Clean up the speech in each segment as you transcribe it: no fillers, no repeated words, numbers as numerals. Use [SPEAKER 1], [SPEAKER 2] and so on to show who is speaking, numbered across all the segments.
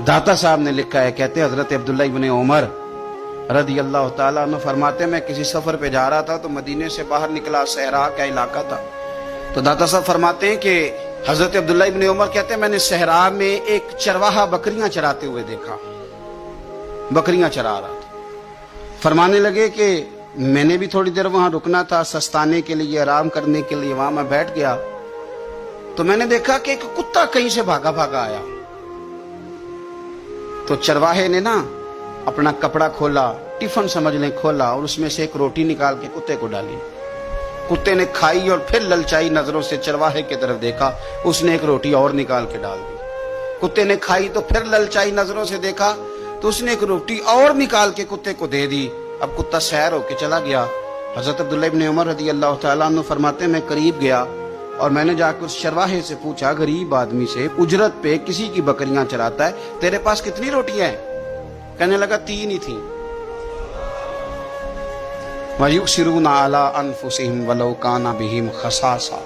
[SPEAKER 1] दाता साहब ने लिखा है, कहते हजरत अब्दुल्ला इब्न उमर रदी अल्लाह ताला अन्हु फरमाते, मैं किसी सफर पे जा रहा था तो मदीने से बाहर निकला, सहरा का इलाका था। तो दाता साहब फरमाते हैं कि हजरत अब्दुल्ला इब्न उमर कहते हैं मैंने सहरा में एक चरवाहा बकरियां चराते हुए देखा, बकरियां चरा रहा था। फरमाने लगे कि मैंने भी थोड़ी देर वहां रुकना था, सस्ताने के लिए, आराम करने के लिए। वहां मैं बैठ गया तो मैंने देखा कि एक कुत्ता कहीं से भागा भागा आया। तो चरवाहे ने ना अपना कपड़ा खोला, टिफिन समझ लें खोला, और उसमें से एक रोटी निकाल के कुत्ते को डाली। कुत्ते ने खाई और फिर ललचाई नजरों से चरवाहे की तरफ देखा, उसने एक रोटी और निकाल के डाल दी। कुत्ते ने खाई तो फिर ललचाई नजरों से देखा तो उसने एक रोटी और निकाल के कुत्ते को दे दी। अब कुत्ता सैर होके चला गया। हजरत अब्दुल्ला इब्न उमर रज़ी अल्लाह तआला अन्हु फरमाते, मैं करीब गया और मैंने जाकर उस चरवाहे से पूछा, गरीब आदमी से, उजरत पे किसी की बकरियां चराता है, तेरे पास कितनी रोटियां हैं? कहने लगा 3 ही थी। वयुसिरूना अला अनफुसिहिम वलौ काना बिहिम खसासा।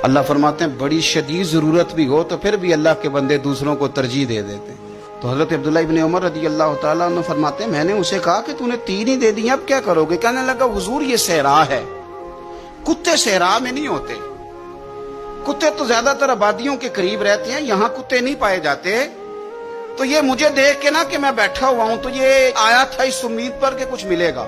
[SPEAKER 1] अल्लाह फरमाते हैं बड़ी शदीद जरूरत भी हो तो फिर भी अल्लाह के बंदे दूसरों को तरजीह दे देते हैं। तो हजरत अब्दुल्ला इब्न उमर रज़ी अल्लाह तआला अन्हु फरमाते हैं, मैंने उसे कहा कि तूने 3 ही दे दिए, अब क्या करोगे? कहने लगा, हुजूर ये सहरा है, कुत्ते सहरा में नहीं होते, कुत्ते तो ज्यादातर आबादियों के करीब रहते हैं, यहाँ कुत्ते नहीं पाए जाते। तो ये मुझे देख के ना कि मैं बैठा हुआ हूं तो ये आया था इस उम्मीद पर कि कुछ मिलेगा।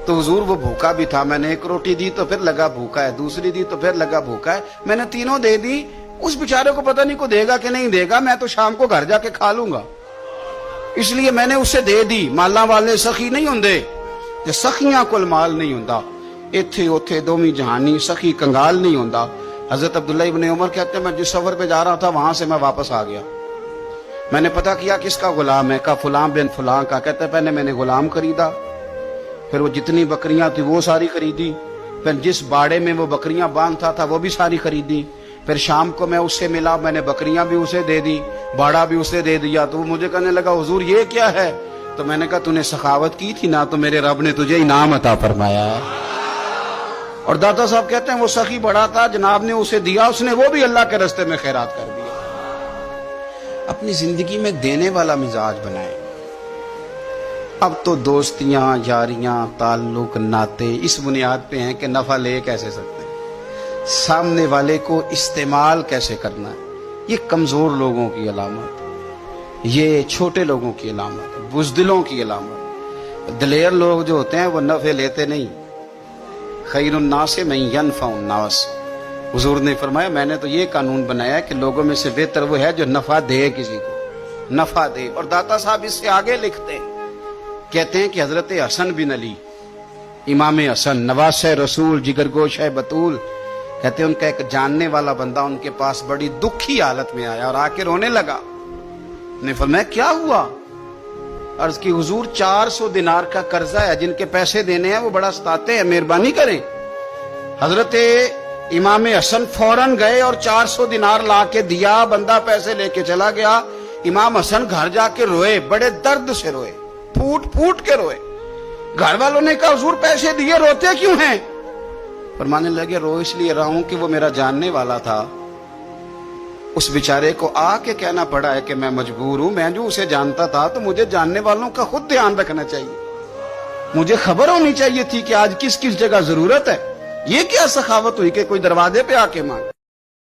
[SPEAKER 1] तो हुजूर वो भूखा भी था, मैंने एक रोटी दी तो फिर लगा भूखा है, दूसरी दी तो फिर लगा भूखा है, मैंने 3 दे दी। उस बेचारे को पता नहीं को देगा कि नहीं देगा, मैं तो शाम को घर जाके खा लूंगा, इसलिए मैंने उसे दे दी। माला वाले सखी नहीं होंगे, जे सखियां कोल माल नहीं होंदा, इत्थे उथे दोवी जहानी सखी कंगाल नहीं होंदा। हजरत अब्दुल्ला इब्न उमर कहते हैं मैं जिस सफर पे जा रहा था वहां से मैं वापस आ गया। मैंने पता किया किसका गुलाम है, का फुलां बिन फुलां का। कहते हैं पहले मैंने गुलाम खरीदा, फिर वो जितनी बकरियां थी वो सारी खरीदी, फिर जिस बाड़े में वो बकरियां बांधता था वो भी सारी खरीदी। फिर शाम को मैं उससे मिला, मैंने बकरियां भी उसे दे दी, बाड़ा भी उसे दे दिया। तो वो मुझे कहने लगा, हुजूर ये क्या है? तो मैंने कहा तूने सखावत की थी ना, तो मेरे रब ने तुझे इनाम अता फरमाया। और दाता साहब कहते हैं वो सखी बड़ा था, जनाब ने उसे दिया, उसने वो भी अल्लाह के रास्ते में खैरात कर दिया। अपनी जिंदगी में देने वाला मिजाज बनाए। अब तो दोस्तियां, यारियां, ताल्लुक, नाते इस बुनियाद पे हैं कि नफा ले कैसे सकते हैं, सामने वाले को इस्तेमाल कैसे करना है। ये कमजोर लोगों की अलामत, ये छोटे लोगों की अलामत, बुज़दिलों की अलामत। दिलेर लोग जो होते हैं वो नफे लेते नहीं। खैरुन नास मन यनफउन नास। हुजूर ने फरमाया मैंने तो ये कानून बनाया कि लोगों में से बेहतर वो है जो नफा दे, किसी को नफा दे। और दाता साहब इससे आगे लिखते हैं, कहते हैं कि हजरत हसन बिन अली, इमाम हसन, नवासे रसूल, जिगरगोश है बतूल, कहते हैं उनका एक जानने वाला बंदा उनके पास बड़ी दुखी हालत में आया और आके रोने लगा। ने फरमाया क्या हुआ? अर्ज की, हुजूर 400 दिनार का कर्जा है, जिनके पैसे देने हैं वो बड़ा सताते हैं, मेहरबानी करें। हजरत इमाम हसन फौरन गए और 400 दिनार ला के दिया, बंदा पैसे लेके चला गया। इमाम हसन घर जाके रोए, बड़े दर्द से रोए, फूट फूट के रोए। घर वालों ने कहा हुजूर पैसे दिए, रोते क्यों हैं? फरमाने लगे रो इसलिए रहा हूं कि वो मेरा जानने वाला था, उस बेचारे को आके कहना पड़ा है कि मैं मजबूर हूं। मैं जो उसे जानता था तो मुझे जानने वालों का खुद ध्यान रखना चाहिए, मुझे खबर होनी चाहिए थी कि आज किस किस जगह जरूरत है। ये क्या सखावत हुई कि कोई दरवाजे पे आके मांगे।